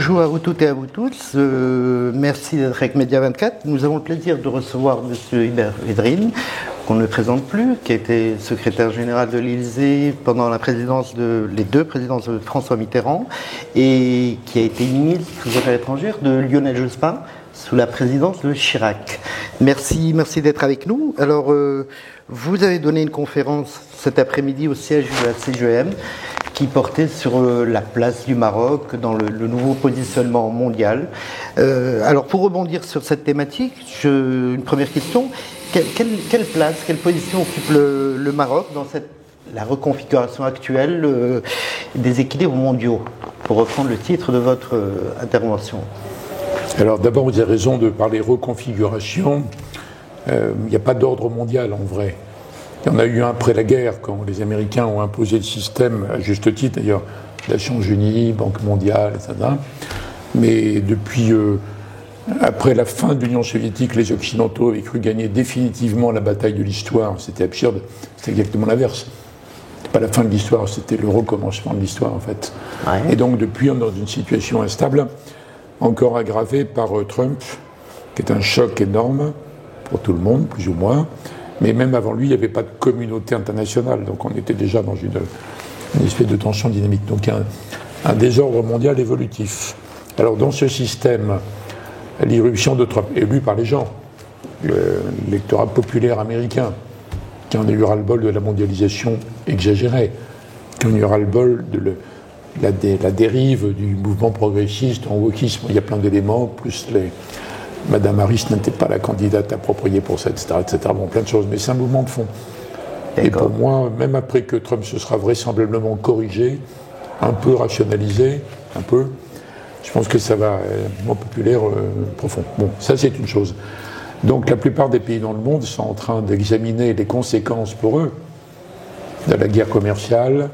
Bonjour à vous toutes et à vous tous. Merci d'être avec Média 24. Nous avons le plaisir de recevoir M. Hubert Védrine, qu'on ne présente plus, qui a été secrétaire général de l'Élysée pendant les deux présidences de François Mitterrand et qui a été ministre des Affaires étrangères de Lionel Jospin sous la présidence de Chirac. Merci d'être avec nous. Alors, vous avez donné une conférence cet après-midi au siège de la CGM qui portait sur la place du Maroc dans le nouveau positionnement mondial. Alors, pour rebondir sur cette thématique, une première question. Quelle place, quelle position occupe le Maroc dans la reconfiguration actuelle des équilibres mondiaux, pour reprendre le titre de votre intervention? Alors d'abord, vous avez raison de parler reconfiguration. Il n'y a pas d'ordre mondial en vrai. Il y en a eu un après la guerre, quand les Américains ont imposé le système, à juste titre d'ailleurs, Nations Unies, Banque mondiale, etc. Mais depuis, après la fin de l'Union soviétique, les Occidentaux avaient cru gagner définitivement la bataille de l'histoire. C'était absurde, c'était exactement l'inverse. C'était pas la fin de l'histoire, c'était le recommencement de l'histoire en fait. Ouais. Et donc depuis, on est dans une situation instable, encore aggravée par Trump, qui est un choc énorme pour tout le monde, plus ou moins. Mais même avant lui, il n'y avait pas de communauté internationale, donc on était déjà dans une espèce de tension dynamique. Donc un désordre mondial évolutif. Alors dans ce système, l'irruption de Trump, élue par les gens, l'électorat populaire américain, qui en a eu ras-le-bol de la mondialisation exagérée, qui en a eu ras-le-bol de la dérive du mouvement progressiste en wokisme. Il y a plein d'éléments, plus Madame Harris n'était pas la candidate appropriée pour ça, etc., etc. Bon, plein de choses, mais c'est un mouvement de fond. Et pour moi, même après que Trump se sera vraisemblablement corrigé, un peu rationalisé, je pense que ça va un mouvement populaire profond. Bon, ça c'est une chose. Donc la plupart des pays dans le monde sont en train d'examiner les conséquences pour eux de la guerre commerciale,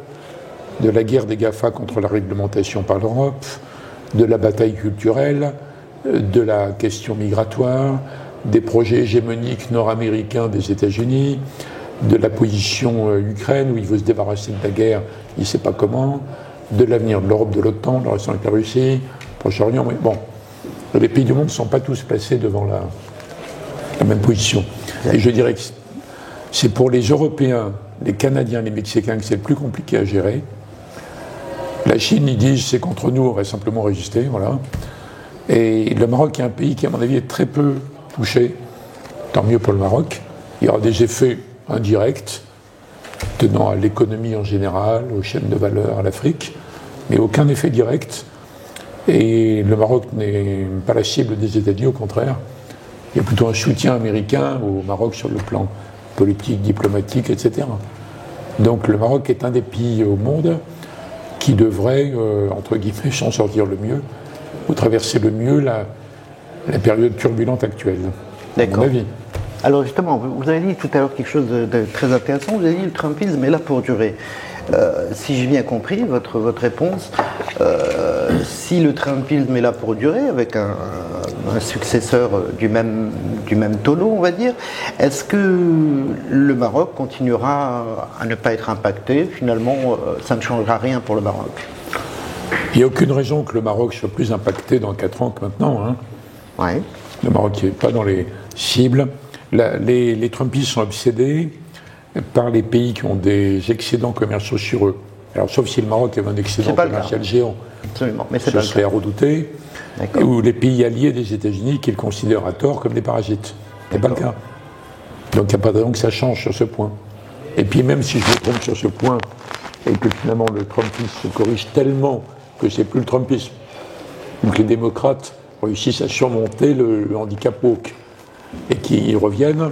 de la guerre des GAFA contre la réglementation par l'Europe, de la bataille culturelle, de la question migratoire, des projets hégémoniques nord-américains des États-Unis, de la position Ukraine où il veut se débarrasser de la guerre, il ne sait pas comment, de l'avenir de l'Europe, de l'OTAN, de la relation avec la Russie, Proche-Orient. Mais bon, les pays du monde ne sont pas tous placés devant la même position. Et je dirais que c'est pour les Européens, les Canadiens, les Mexicains que c'est le plus compliqué à gérer. La Chine, ils disent c'est contre nous, on va simplement résister, voilà. Et le Maroc est un pays qui, à mon avis, est très peu touché. Tant mieux pour le Maroc. Il y aura des effets indirects, tenant à l'économie en général, aux chaînes de valeur, à l'Afrique, mais aucun effet direct. Et le Maroc n'est pas la cible des États-Unis, au contraire. Il y a plutôt un soutien américain au Maroc sur le plan politique, diplomatique, etc. Donc le Maroc est un des pays au monde qui devrait, entre guillemets, s'en sortir le mieux, ou traverser le mieux la période turbulente actuelle, à mon avis. Alors justement, vous avez dit tout à l'heure quelque chose de très intéressant, vous avez dit le Trumpisme est là pour durer. Si j'ai bien compris votre réponse, si le Trumpisme est là pour durer, avec un successeur du même tonneau, on va dire, est-ce que le Maroc continuera à ne pas être impacté? Finalement, ça ne changera rien pour le Maroc. Il n'y a aucune raison que le Maroc soit plus impacté dans 4 ans que maintenant. Hein. Ouais. Le Maroc n'est pas dans les cibles. Les Trumpistes sont obsédés par les pays qui ont des excédents commerciaux sur eux. Alors, sauf si le Maroc avait un excédent commercial géant. Absolument, mais ce serait à redouter. Ou les pays alliés des États-Unis qu'ils considèrent à tort comme des parasites. Ce n'est pas le cas. Donc, il n'y a pas de raison que ça change sur ce point. Et puis, même si je me trompe sur ce point, et que finalement le Trumpisme se corrige tellement que c'est plus le Trumpisme, donc les démocrates réussissent à surmonter le handicap woke et qu'ils reviennent.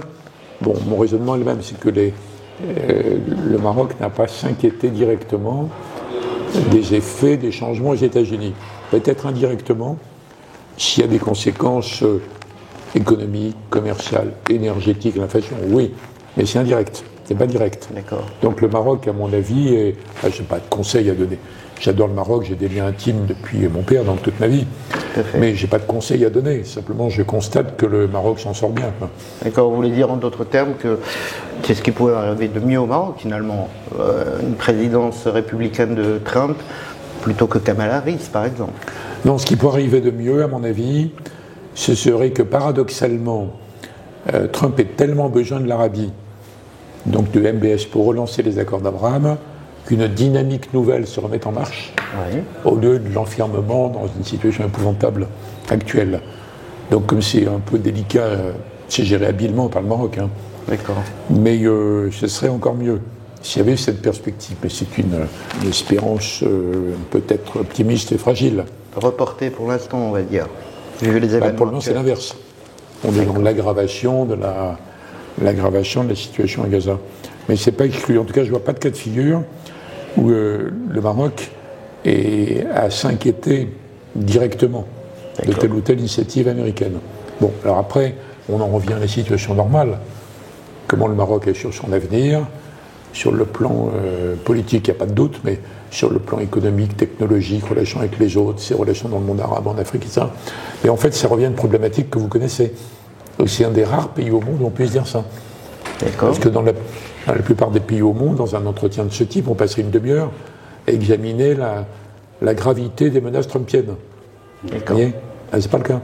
Bon, mon raisonnement est le même, c'est que le Maroc n'a pas s'inquiété directement des effets des changements aux États-Unis. Peut-être indirectement, s'il y a des conséquences économiques, commerciales, énergétiques, l'inflation, oui, mais c'est indirect, c'est pas direct. D'accord. Donc le Maroc, à mon avis, je n'ai pas de conseils à donner. J'adore le Maroc, j'ai des liens intimes depuis mon père, donc toute ma vie. Mais je n'ai pas de conseils à donner. Simplement, je constate que le Maroc s'en sort bien. D'accord, vous voulez dire en d'autres termes que c'est ce qui pouvait arriver de mieux au Maroc, finalement. Une présidence républicaine de Trump plutôt que Kamala Harris, par exemple. Non, ce qui pourrait arriver de mieux, à mon avis, ce serait que paradoxalement, Trump ait tellement besoin de l'Arabie, donc de MBS, pour relancer les accords d'Abraham, qu'une dynamique nouvelle se remette en marche, au lieu de l'enfermement dans une situation épouvantable actuelle. Donc comme c'est un peu délicat, c'est géré habilement par le Maroc. Hein. D'accord. Mais ce serait encore mieux s'il y avait cette perspective. Mais c'est une espérance peut-être optimiste et fragile. Reporté pour l'instant, on va dire. Vu les événements. Pour le moment, c'est l'inverse. On est dans l'aggravation de la situation à Gaza. Mais c'est pas exclu. En tout cas, je ne vois pas de cas de figure où le Maroc à s'inquiéter directement de telle ou telle initiative américaine. Bon, alors après, on en revient à la situation normale. Comment le Maroc est sur son avenir, sur le plan politique, il n'y a pas de doute, mais sur le plan économique, technologique, relations avec les autres, ses relations dans le monde arabe, en Afrique, etc. Mais en fait, ça revient à une problématique que vous connaissez. C'est un des rares pays au monde où on puisse dire ça. Parce que dans la plupart des pays au monde, dans un entretien de ce type, on passerait une demi-heure à examiner la gravité des menaces trumpiennes. D'accord. C'est pas le cas.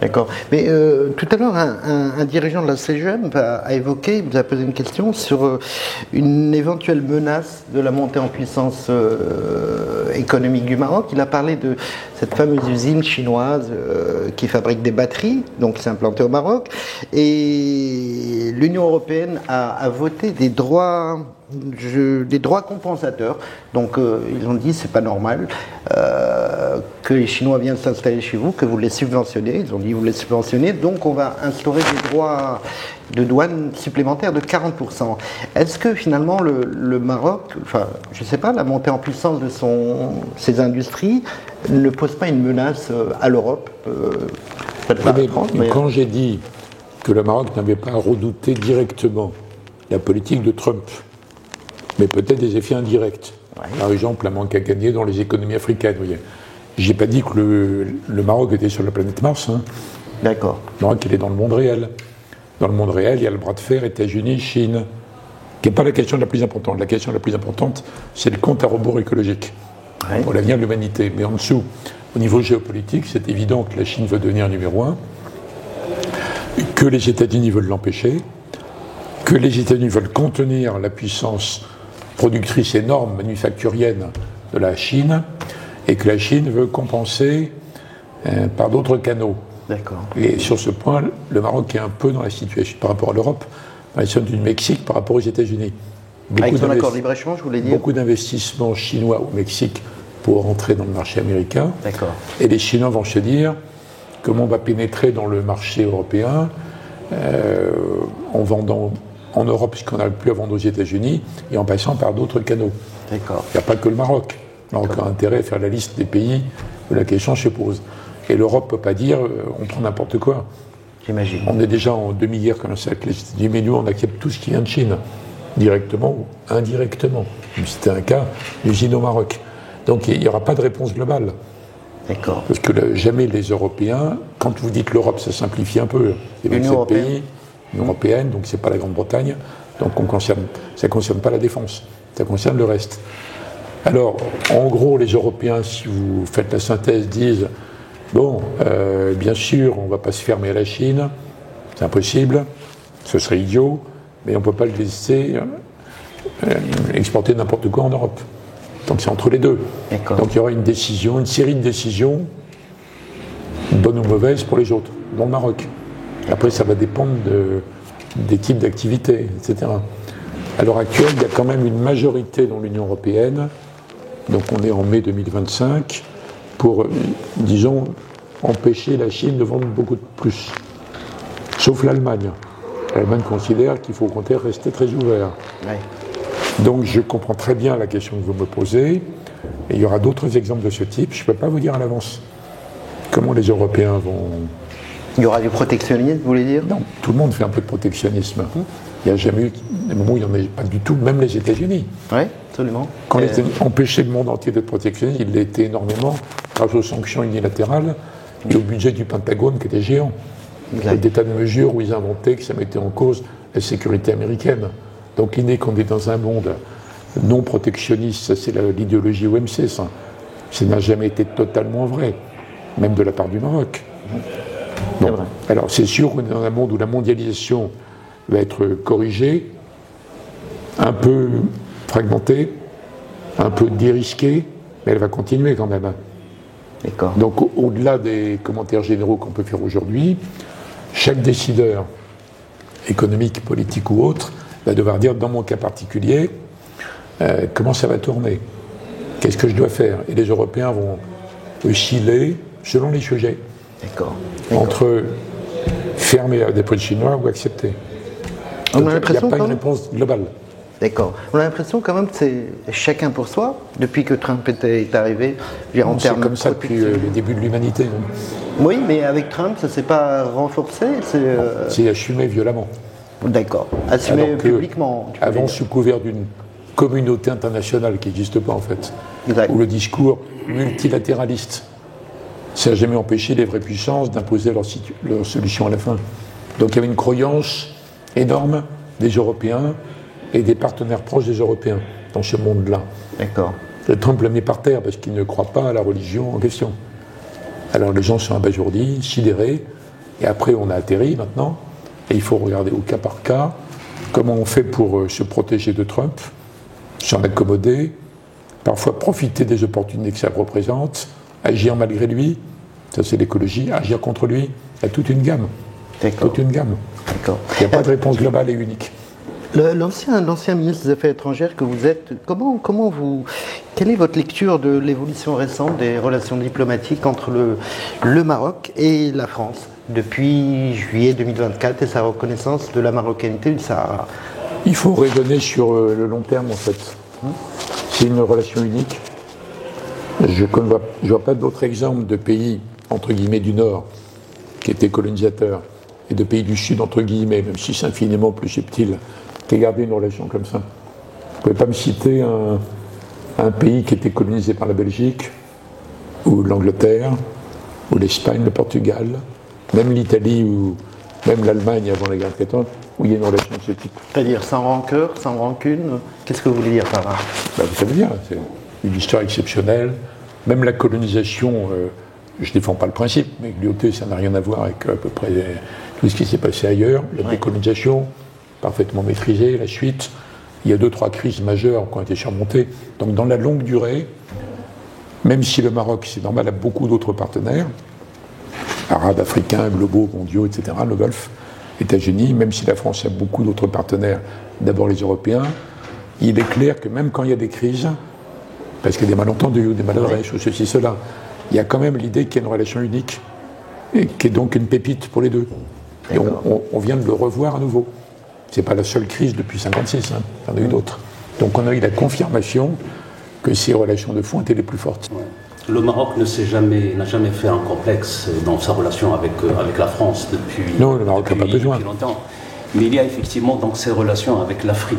D'accord. Mais tout à l'heure, un dirigeant de la CGM a évoqué, il vous a posé une question sur une éventuelle menace de la montée en puissance économique du Maroc. Il a parlé de cette fameuse usine chinoise qui fabrique des batteries, donc c'est implanté au Maroc. Et l'Union européenne a voté des droits compensateurs. Donc ils ont dit c'est pas normal que les Chinois viennent s'installer chez vous, que vous les subventionnez. Ils ont dit vous les subventionnez, donc on va instaurer des droits de douane supplémentaires de 40%. Est-ce que finalement le Maroc, enfin je sais pas, la montée en puissance de ses industries ne pose pas une menace à l'Europe Quand j'ai dit que le Maroc n'avait pas redouté directement la politique de Trump, mais peut-être des effets indirects. Par exemple, la manque à gagner dans les économies africaines. Je n'ai pas dit que le Maroc était sur la planète Mars. Hein. D'accord. Le Maroc, il est dans le monde réel. Dans le monde réel, il y a le bras de fer États-Unis-Chine, qui n'est pas la question la plus importante. La question la plus importante, c'est le compte à rebours écologique pour l'avenir de l'humanité. Mais en dessous, au niveau géopolitique, c'est évident que la Chine veut devenir numéro un, que les États-Unis veulent l'empêcher, que les États-Unis veulent contenir la puissance productrice énorme, manufacturienne de la Chine, et que la Chine veut compenser par d'autres canaux. D'accord. Et sur ce point, le Maroc est un peu dans la situation par rapport à l'Europe, dans la situation du Mexique par rapport aux États-Unis. Avec son accord de libre-échange, je voulais dire. Beaucoup d'investissements chinois au Mexique pour rentrer dans le marché américain. D'accord. Et les Chinois vont se dire comment on va pénétrer dans le marché européen en vendant en Europe ce qu'on n'a plus à vendre aux États-Unis et en passant par d'autres canaux. D'accord. Il n'y a pas que le Maroc. Le Maroc a intérêt à faire la liste des pays où la question se pose. Et l'Europe ne peut pas dire on prend n'importe quoi. J'imagine. On est déjà en demi-guerre comme ça avec les États-Unis, mais nous on accepte tout ce qui vient de Chine, directement ou indirectement. C'était un cas, l'usine au Maroc. Donc il n'y aura pas de réponse globale. D'accord. Parce que jamais les Européens, quand vous dites l'Europe, ça simplifie un peu. Il y a 27 pays, l'Union européenne, donc c'est pas la Grande-Bretagne, donc ça ne concerne pas la défense, ça concerne le reste. Alors, en gros, les Européens, si vous faites la synthèse, disent bon, bien sûr, on ne va pas se fermer à la Chine, c'est impossible, ce serait idiot, mais on ne peut pas le laisser exporter n'importe quoi en Europe. Donc c'est entre les deux. Donc il y aura une décision, une série de décisions, bonnes ou mauvaises pour les autres, dont le Maroc. Après, ça va dépendre des types d'activités, etc. À l'heure actuelle, il y a quand même une majorité dans l'Union européenne, donc on est en mai 2025, pour, disons, empêcher la Chine de vendre beaucoup de plus. Sauf l'Allemagne. L'Allemagne considère qu'il faut au contraire rester très ouvert. Ouais. Donc je comprends très bien la question que vous me posez, et il y aura d'autres exemples de ce type. Je ne peux pas vous dire à l'avance comment les Européens vont... Il y aura du protectionnisme, vous voulez dire? Non, tout le monde fait un peu de protectionnisme. Il n'y a jamais eu des moments où il n'y en a pas du tout, même les États-Unis. Oui, absolument. Quand ils ont empêché le monde entier d'être protectionniste, il l'a été énormément grâce aux sanctions unilatérales et au budget du Pentagone qui était géant. Exact. Des tas de mesures où ils inventaient que ça mettait en cause la sécurité américaine. Donc l'idée qu'on est dans un monde non protectionniste, ça c'est l'idéologie OMC, ça n'a jamais été totalement vrai. même de la part du Maroc. Bon. Alors c'est sûr qu'on est dans un monde où la mondialisation va être corrigée, un peu fragmentée, un peu dérisquée, mais elle va continuer quand même. D'accord. Donc au-delà des commentaires généraux qu'on peut faire aujourd'hui, chaque décideur économique, politique ou autre va devoir dire, dans mon cas particulier, comment ça va tourner, qu'est-ce que je dois faire. Et les Européens vont osciller selon les sujets. D'accord. Entre fermer à des produits chinois ou accepter. Il n'y a pas une réponse globale. D'accord. On a l'impression quand même que c'est chacun pour soi, depuis que Trump est arrivé. C'est comme ça depuis le début de l'humanité. Oui, mais avec Trump, ça ne s'est pas renforcé. C'est assumé violemment. D'accord. Assumé publiquement. Avant, sous couvert d'une communauté internationale qui n'existe pas en fait, exact. Où le discours multilatéraliste, ça n'a jamais empêché les vraies puissances d'imposer leur solution à la fin. Donc il y avait une croyance énorme des Européens et des partenaires proches des Européens dans ce monde-là. D'accord. Trump l'a mis par terre parce qu'il ne croit pas à la religion en question. Alors les gens sont abasourdis, sidérés, et après on a atterri maintenant, et il faut regarder au cas par cas comment on fait pour se protéger de Trump, s'en accommoder, parfois profiter des opportunités que ça représente, agir malgré lui, ça c'est l'écologie, agir contre lui, il y a toute une gamme. D'accord. Toute une gamme. D'accord. Il n'y a pas de réponse globale et unique. L'ancien ministre des Affaires étrangères que vous êtes, quelle est votre lecture de l'évolution récente des relations diplomatiques entre le Maroc et la France depuis juillet 2024 et sa reconnaissance de la marocanité du Sahara? Il faut raisonner sur le long terme en fait. C'est une relation unique. Je ne vois pas d'autres exemples de pays, entre guillemets, du Nord, qui étaient colonisateurs, et de pays du Sud, entre guillemets, même si c'est infiniment plus subtil, qui aient gardé une relation comme ça. Vous ne pouvez pas me citer un pays qui était colonisé par la Belgique, ou l'Angleterre, ou l'Espagne, le Portugal, même l'Italie, ou même l'Allemagne avant la guerre de 14, où il y a une relation de ce type. C'est-à-dire sans rancœur, sans rancune, qu'est-ce que vous voulez dire par là? Vous savez bien, c'est une histoire exceptionnelle. Même la colonisation, je ne défends pas le principe, mais Lyautey, ça n'a rien à voir avec à peu près tout ce qui s'est passé ailleurs. La décolonisation, parfaitement maîtrisée, la suite. Il y a 2-3 crises majeures qui ont été surmontées. Donc dans la longue durée, même si le Maroc, c'est normal, a beaucoup d'autres partenaires, arabes, africains, globaux, mondiaux, etc., le Golfe, États-Unis, même si la France a beaucoup d'autres partenaires, d'abord les Européens, il est clair que même quand il y a des crises, parce qu'il y a des malentendus ou des maladresses ou ceci, cela, il y a quand même l'idée qu'il y a une relation unique, et qui est donc une pépite pour les deux. Et on vient de le revoir à nouveau. Ce n'est pas la seule crise depuis 1956, hein. Il y en a eu d'autres. Donc on a eu la confirmation que ces relations de fond étaient les plus fortes. Ouais. Le Maroc n'a jamais fait un complexe dans sa relation avec la France depuis longtemps. Mais il y a effectivement donc ces relations avec l'Afrique,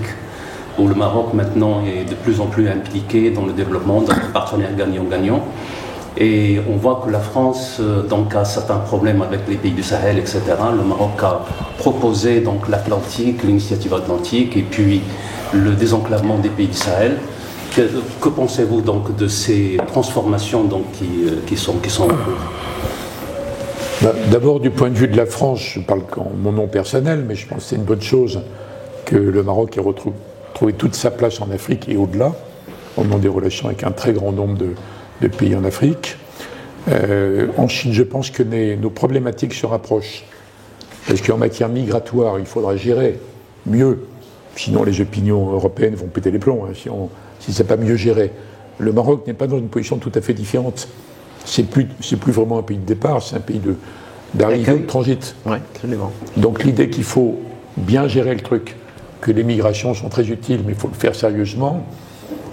où le Maroc maintenant est de plus en plus impliqué dans le développement d'un partenaire gagnant-gagnant. Et on voit que la France donc, a certains problèmes avec les pays du Sahel, etc. Le Maroc a proposé donc l'Atlantique, l'initiative atlantique, et puis le désenclavement des pays du Sahel. Que pensez-vous donc de ces transformations donc, qui sont en cours? D'abord, du point de vue de la France, je parle en mon nom personnel, mais je pense que c'est une bonne chose que le Maroc ait trouvé toute sa place en Afrique et au-delà, au nom des relations avec un très grand nombre de pays en Afrique. En Chine, je pense que nos problématiques se rapprochent. Parce qu'en matière migratoire, il faudra gérer mieux, sinon les opinions européennes vont péter les plombs, hein, si ce n'est pas mieux géré. Le Maroc n'est pas dans une position tout à fait différente. C'est plus vraiment un pays de départ, c'est un pays d'arrivée, de transit. Oui, absolument. Donc l'idée qu'il faut bien gérer le truc, que les migrations sont très utiles, mais il faut le faire sérieusement,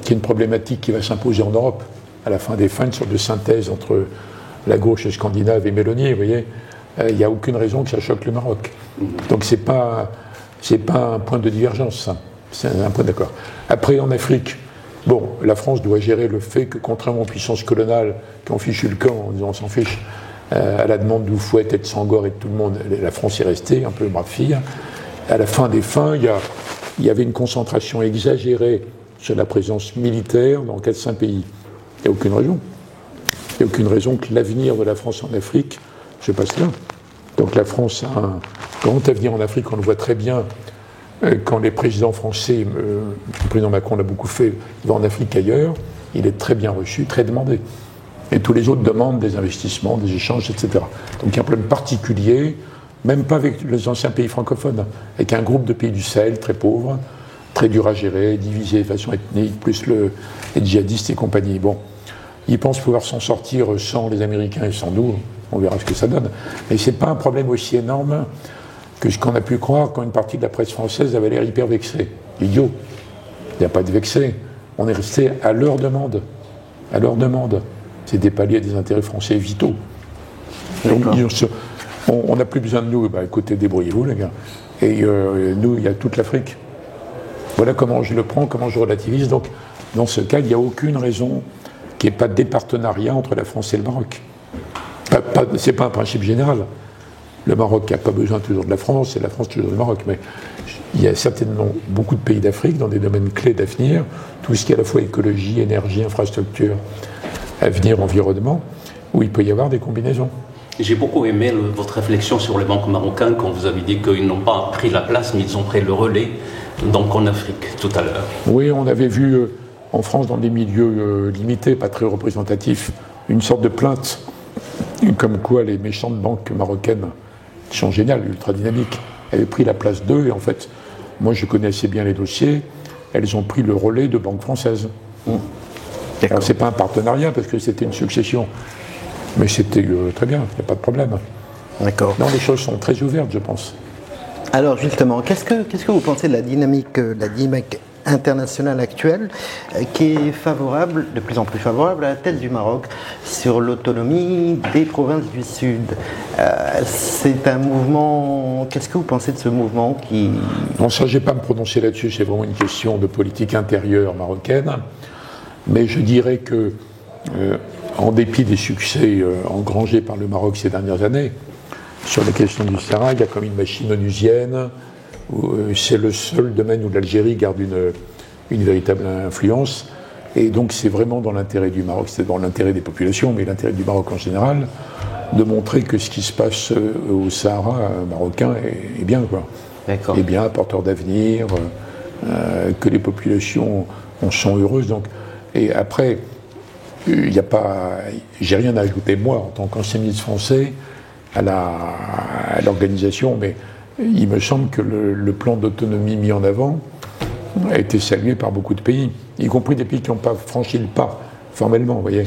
qui est une problématique qui va s'imposer en Europe. À la fin des fins, une sorte de synthèse entre la gauche scandinave et Mélanie, vous voyez, il n'y a aucune raison que ça choque le Maroc. Donc c'est pas un point de divergence, ça. C'est un point d'accord. Après, en Afrique, bon, la France doit gérer le fait que, contrairement aux puissances coloniales qui ont fichu le camp en disant on s'en fiche, à la demande d'Oufouette et de Senghor et de tout le monde, la France est restée, un peu brave fille. À la fin des fins, il y avait une concentration exagérée sur la présence militaire dans 4-5 pays. Il n'y a aucune raison. Il n'y a aucune raison que l'avenir de la France en Afrique se passe là. Donc la France a un grand avenir en Afrique, on le voit très bien quand les présidents français, le président Macron l'a beaucoup fait, il va en Afrique ailleurs, il est très bien reçu, très demandé. Et tous les autres demandent des investissements, des échanges, etc. Donc il y a un problème particulier, même pas avec les anciens pays francophones, avec un groupe de pays du Sahel très pauvres, très dur à gérer, divisé de façon ethnique, plus les djihadistes et compagnie. Bon, ils pensent pouvoir s'en sortir sans les Américains et sans nous, on verra ce que ça donne. Mais ce n'est pas un problème aussi énorme que ce qu'on a pu croire quand une partie de la presse française avait l'air hyper vexée. Idiot. Il n'y a pas de vexé. On est resté à leur demande. À leur demande. C'est des paliers des intérêts français vitaux. Donc, on n'a plus besoin de nous. Bah, écoutez, débrouillez-vous, les gars. Et nous, il y a toute l'Afrique. Voilà comment je le prends, comment je relativise. Donc, dans ce cas, il n'y a aucune raison qu'il n'y ait pas des partenariats entre la France et le Maroc. Ce n'est pas un principe général. Le Maroc n'a pas besoin toujours de la France, et la France toujours du Maroc. Mais il y a certainement beaucoup de pays d'Afrique dans des domaines clés d'avenir, tout ce qui est à la fois écologie, énergie, infrastructure, avenir, environnement, où il peut y avoir des combinaisons. J'ai beaucoup aimé votre réflexion sur les banques marocains quand vous avez dit qu'ils n'ont pas pris la place, mais ils ont pris le relais, donc en Afrique, tout à l'heure. Oui, on avait vu en France, dans des milieux limités, pas très représentatifs, une sorte de plainte, comme quoi les méchantes banques marocaines, qui sont géniales, ultra dynamiques, avaient pris la place d'eux, et en fait, moi je connais assez bien les dossiers, elles ont pris le relais de banques françaises. Alors c'est pas un partenariat, parce que c'était une succession, mais c'était très bien, il n'y a pas de problème. D'accord. Non, les choses sont très ouvertes, je pense. Alors justement, qu'est-ce que vous pensez de la dynamique internationale actuelle qui est favorable, de plus en plus favorable à la thèse du Maroc sur l'autonomie des provinces du Sud? C'est un mouvement, qu'est-ce que vous pensez de ce mouvement qui... Non, ça, je ne vais pas me prononcer là-dessus, c'est vraiment une question de politique intérieure marocaine, mais je dirais que, en dépit des succès engrangés par le Maroc ces dernières années, sur la question du Sahara, il y a comme une machine onusienne. C'est le seul domaine où l'Algérie garde une véritable influence. Et donc c'est vraiment dans l'intérêt du Maroc, c'est dans l'intérêt des populations, mais l'intérêt du Maroc en général, de montrer que ce qui se passe au Sahara marocain est bien, quoi. Est bien, porteur d'avenir, que les populations en sont heureuses. Donc, et après, il n'y a pas... J'ai rien à ajouter, moi, en tant qu'ancien ministre français, à l'organisation, mais il me semble que le plan d'autonomie mis en avant a été salué par beaucoup de pays, y compris des pays qui n'ont pas franchi le pas formellement, vous voyez,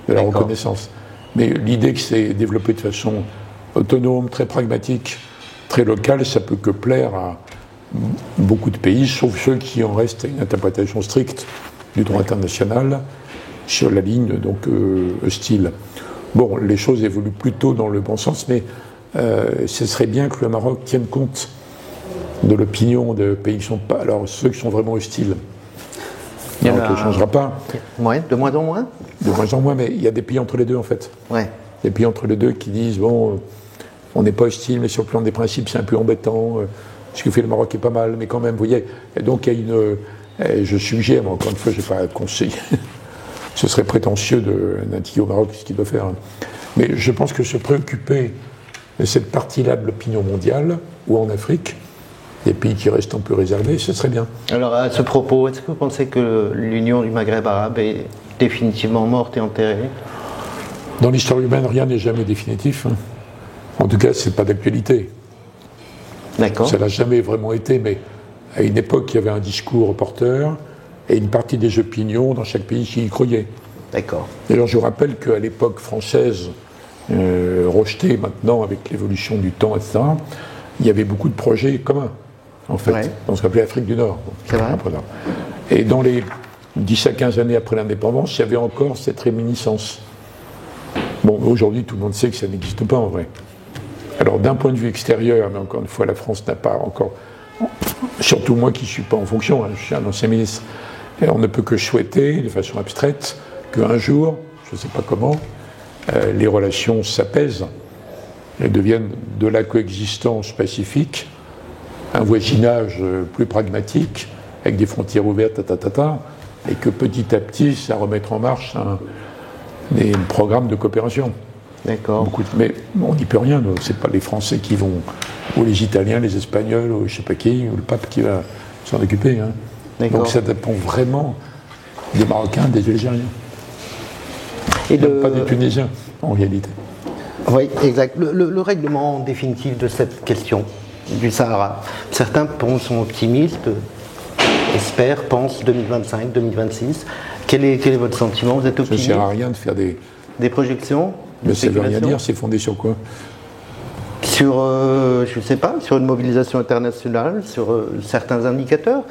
de la reconnaissance. Mais l'idée que c'est développé de façon autonome, très pragmatique, très locale, ça peut que plaire à beaucoup de pays, sauf ceux qui en restent à une interprétation stricte du droit international sur la ligne donc hostile. Bon, les choses évoluent plutôt dans le bon sens, mais ce serait bien que le Maroc tienne compte de l'opinion de pays qui ne sont pas... Alors, ceux qui sont vraiment hostiles, ça ne changera pas. Ouais, de moins en moins. De moins en moins, mais il y a des pays entre les deux, en fait. Ouais. Des pays entre les deux qui disent, bon, on n'est pas hostile, mais sur le plan des principes, c'est un peu embêtant. Ce que fait le Maroc est pas mal, mais quand même, vous voyez. Et donc, il y a une... je suggère, mais encore une fois, je n'ai pas conseillé. Ce serait prétentieux d'indiquer au Maroc ce qu'il doit faire. Mais je pense que se préoccuper de cette partie-là de l'opinion mondiale, ou en Afrique, des pays qui restent un peu réservés, ce serait bien. Alors à ce propos, est-ce que vous pensez que l'Union du Maghreb arabe est définitivement morte et enterrée? Dans l'histoire humaine, rien n'est jamais définitif. En tout cas, ce n'est pas d'actualité. D'accord. Ça n'a jamais vraiment été, mais à une époque, il y avait un discours porteur et une partie des opinions dans chaque pays qui y croyaient. D'accord. D'ailleurs, je vous rappelle qu'à l'époque française, rejetée maintenant avec l'évolution du temps, etc., il y avait beaucoup de projets communs, en fait, dans ce qu'on appelait l'Afrique du Nord. C'est vrai. Et dans les 10 à 15 années après l'indépendance, il y avait encore cette réminiscence. Bon, aujourd'hui, tout le monde sait que ça n'existe pas en vrai. Alors, d'un point de vue extérieur, mais encore une fois, la France n'a pas encore... Surtout moi qui ne suis pas en fonction, je suis un ancien ministre, et on ne peut que souhaiter, de façon abstraite, qu'un jour, je ne sais pas comment, les relations s'apaisent et deviennent de la coexistence pacifique, un voisinage plus pragmatique, avec des frontières ouvertes, et que petit à petit, ça remette en marche des programmes de coopération. D'accord. Mais on n'y peut rien, c'est pas les Français qui vont, ou les Italiens, les Espagnols, ou je sais pas qui, ou le pape qui va s'en occuper. Hein. Donc ça dépend vraiment des Marocains, des Algériens. Et pas des Tunisiens, en réalité. Oui, exact. Le règlement définitif de cette question du Sahara, certains sont optimistes, espèrent, pensent 2025, 2026. Quel est votre sentiment? Vous êtes optimiste? Ça ne sert à rien de faire des projections? Mais ça ne veut rien dire, c'est fondé sur quoi? Sur, je ne sais pas, sur une mobilisation internationale, sur certains indicateurs.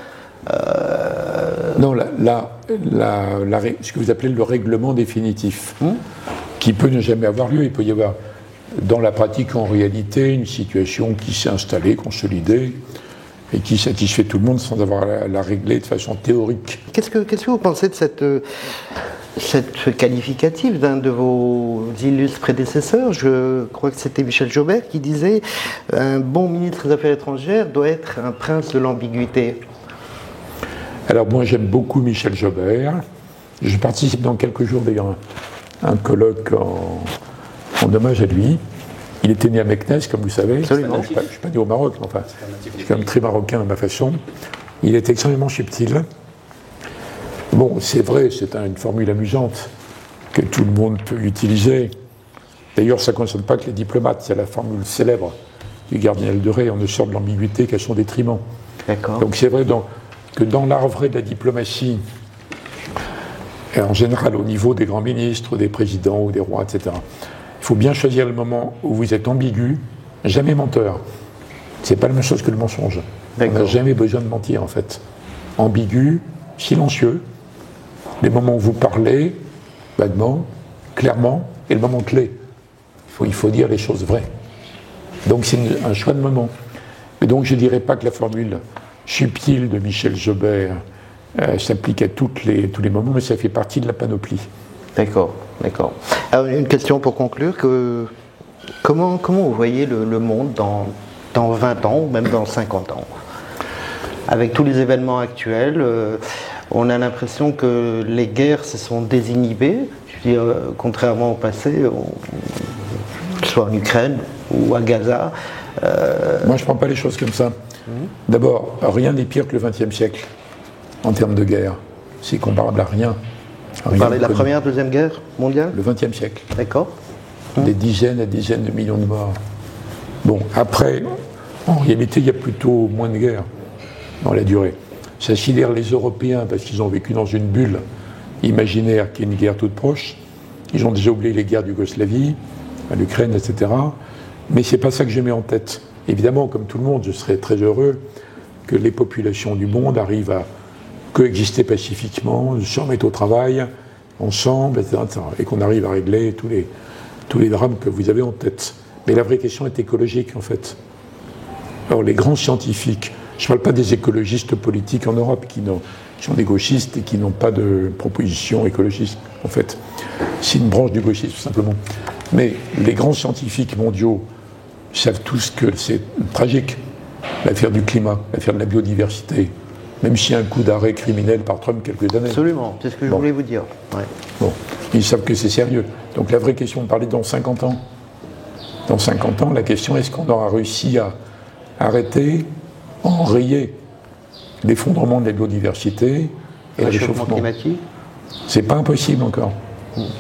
Non, ce que vous appelez le règlement définitif, qui peut ne jamais avoir lieu. Il peut y avoir, dans la pratique, en réalité, une situation qui s'est installée, consolidée, et qui satisfait tout le monde sans avoir à la régler de façon théorique. Qu'est-ce que vous pensez de cette qualificative d'un de vos illustres prédécesseurs? Je crois que c'était Michel Jobert qui disait « Un bon ministre des Affaires étrangères doit être un prince de l'ambiguïté ». Alors moi j'aime beaucoup Michel Jobert. Je participe dans quelques jours d'ailleurs à un colloque en hommage à lui. Il était né à Meknès, comme vous savez. Absolument. Je ne suis pas né au Maroc, mais enfin, je suis quand même très marocain à ma façon. Il est extrêmement subtil. Bon, c'est vrai, c'est une formule amusante que tout le monde peut utiliser. D'ailleurs, ça ne concerne pas que les diplomates, c'est la formule célèbre du cardinal de Retz, on ne sort de l'ambiguïté qu'à son détriment. D'accord. Donc c'est vrai que dans l'art vrai de la diplomatie, et en général au niveau des grands ministres, des présidents ou des rois, etc., il faut bien choisir le moment où vous êtes ambigu, jamais menteur. C'est pas la même chose que le mensonge. On n'a jamais besoin de mentir, en fait. Ambigu, silencieux, les moments où vous parlez, vaguement, clairement, et le moment clé. Il faut dire les choses vraies. Donc c'est un choix de moment. Mais donc je ne dirais pas que la formule subtile de Michel Jobert s'applique à tous les moments, mais ça fait partie de la panoplie. D'accord. Alors une question pour conclure, comment vous voyez le monde dans 20 ans ou même dans 50 ans? Avec tous les événements actuels, on a l'impression que les guerres se sont désinhibées. Je veux dire, contrairement au passé, soit en Ukraine ou à Gaza. Moi, je ne prends pas les choses comme ça. D'abord, rien n'est pire que le XXe siècle en termes de guerre. C'est comparable à rien. Vous parlez de la première, deuxième guerre mondiale? Le XXe siècle. D'accord. Des dizaines et dizaines de millions de morts. Bon, après, en réalité, il y a plutôt moins de guerres dans la durée. Ça sidère les Européens parce qu'ils ont vécu dans une bulle imaginaire qui est une guerre toute proche. Ils ont déjà oublié les guerres d'Yougoslavie, l'Ukraine, etc. Mais c'est pas ça que je mets en tête. Évidemment, comme tout le monde, je serais très heureux que les populations du monde arrivent à coexister pacifiquement, se remettre au travail, ensemble, etc. et qu'on arrive à régler tous les drames que vous avez en tête. Mais la vraie question est écologique, en fait. Alors, les grands scientifiques, je ne parle pas des écologistes politiques en Europe qui sont des gauchistes et qui n'ont pas de propositions écologistes, en fait. C'est une branche du gauchisme, simplement. Mais les grands scientifiques mondiaux savent tous que c'est tragique, l'affaire du climat, l'affaire de la biodiversité, même s'il y a un coup d'arrêt criminel par Trump quelques années. Absolument, c'est ce que je voulais vous dire. Ouais. Bon, ils savent que c'est sérieux. Donc la vraie question de parler dans 50 ans. Dans 50 ans, la question est-ce qu'on aura réussi à arrêter, enrayer l'effondrement de la biodiversité et le réchauffement climatique? C'est pas impossible encore.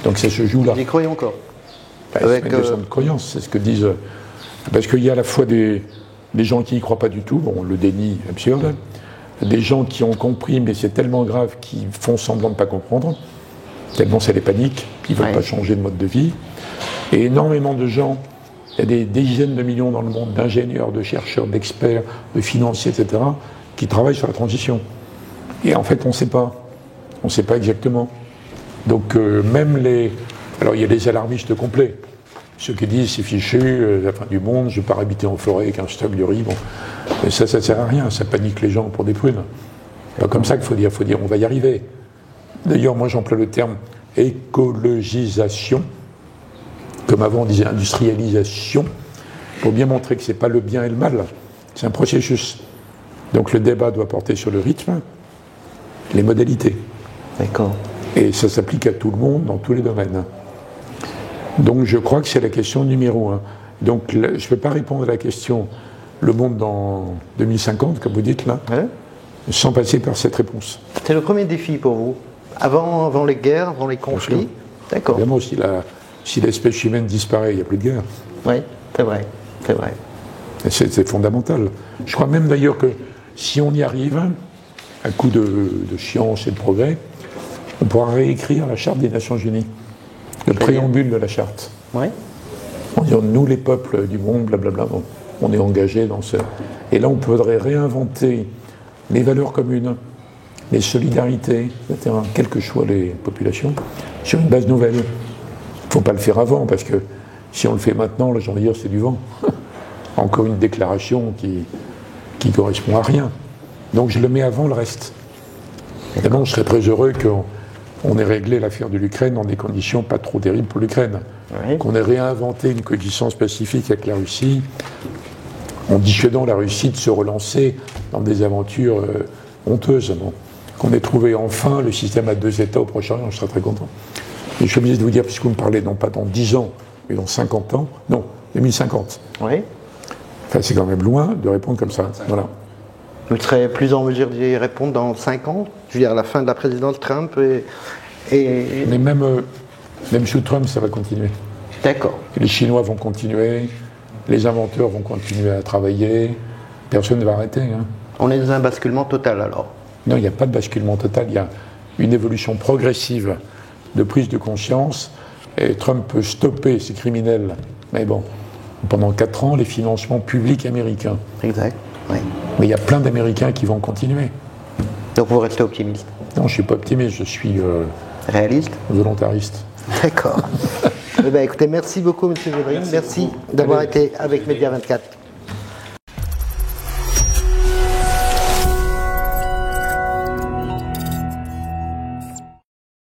Donc ça se joue là. Vous y croyez encore? C'est une question de croyance, c'est ce que disent. Parce qu'il y a à la fois des gens qui n'y croient pas du tout, bon, le déni absurde, des gens qui ont compris, mais c'est tellement grave qu'ils font semblant de ne pas comprendre, tellement ça les panique, qu'ils ne veulent pas changer de mode de vie. Et énormément de gens, il y a des dizaines de millions dans le monde d'ingénieurs, de chercheurs, d'experts, de financiers, etc., qui travaillent sur la transition. Et en fait, on ne sait pas. On ne sait pas exactement. Donc même les... Alors il y a les alarmistes complets. Ceux qui disent c'est fichu, la fin du monde, je pars habiter en forêt avec un stock de riz. Bon. Mais ça ne sert à rien, ça panique les gens pour des prunes. C'est pas comme ça qu'il faut dire on va y arriver. D'ailleurs, moi j'emploie le terme écologisation, comme avant on disait industrialisation, pour bien montrer que ce n'est pas le bien et le mal, c'est un processus. Donc le débat doit porter sur le rythme, les modalités. D'accord. Et ça s'applique à tout le monde, dans tous les domaines. Donc je crois que c'est la question numéro 1. Donc je ne peux pas répondre à la question le monde dans 2050, comme vous dites là, sans passer par cette réponse. C'est le premier défi pour vous, avant les guerres, avant les conflits. D'accord. Évidemment, si l'espèce humaine disparaît, il n'y a plus de guerre. Oui, c'est vrai, c'est vrai. C'est fondamental. Je crois même d'ailleurs que si on y arrive, à coup de science et de progrès, on pourra réécrire la Charte des Nations Unies, le préambule de la Charte. Oui. En disant, nous les peuples du monde, blablabla, on est engagés dans ce... Et là, on pourrait réinventer les valeurs communes, les solidarités, etc., quelles que soient les populations, sur une base nouvelle. Il ne faut pas le faire avant, parce que si on le fait maintenant, là, j'ai envie de dire, c'est du vent. Encore une déclaration qui correspond à rien. Donc je le mets avant le reste. Évidemment, je serais très heureux qu'on ait réglé l'affaire de l'Ukraine dans des conditions pas trop terribles pour l'Ukraine. Oui. Qu'on ait réinventé une coexistence pacifique avec la Russie, en dissuadant la Russie de se relancer dans des aventures honteuses. Bon. Qu'on ait trouvé enfin le système à 2 États au Proche-Orient, je serais très content. Et je suis obligé de vous dire, puisque vous me parlez non pas dans 10 ans, mais dans 50 ans, non, 2050. Oui. Enfin, c'est quand même loin de répondre comme ça. Voilà. Vous serez plus en mesure d'y répondre dans 5 ans, je veux dire à la fin de la présidence Trump Mais même sous Trump, ça va continuer. D'accord. Les Chinois vont continuer, les inventeurs vont continuer à travailler, personne ne va arrêter. Hein. On est dans un basculement total alors? Non, il n'y a pas de basculement total, il y a une évolution progressive de prise de conscience, et Trump peut stopper ces criminels. Mais bon, pendant 4 ans, les financements publics américains. Exact, oui. Mais il y a plein d'Américains qui vont continuer. Donc vous restez optimiste? Non, je ne suis pas optimiste, je suis... réaliste? Volontariste. D'accord. Eh bien, écoutez, merci beaucoup, M. Védrine. Merci d'avoir été avec Média 24.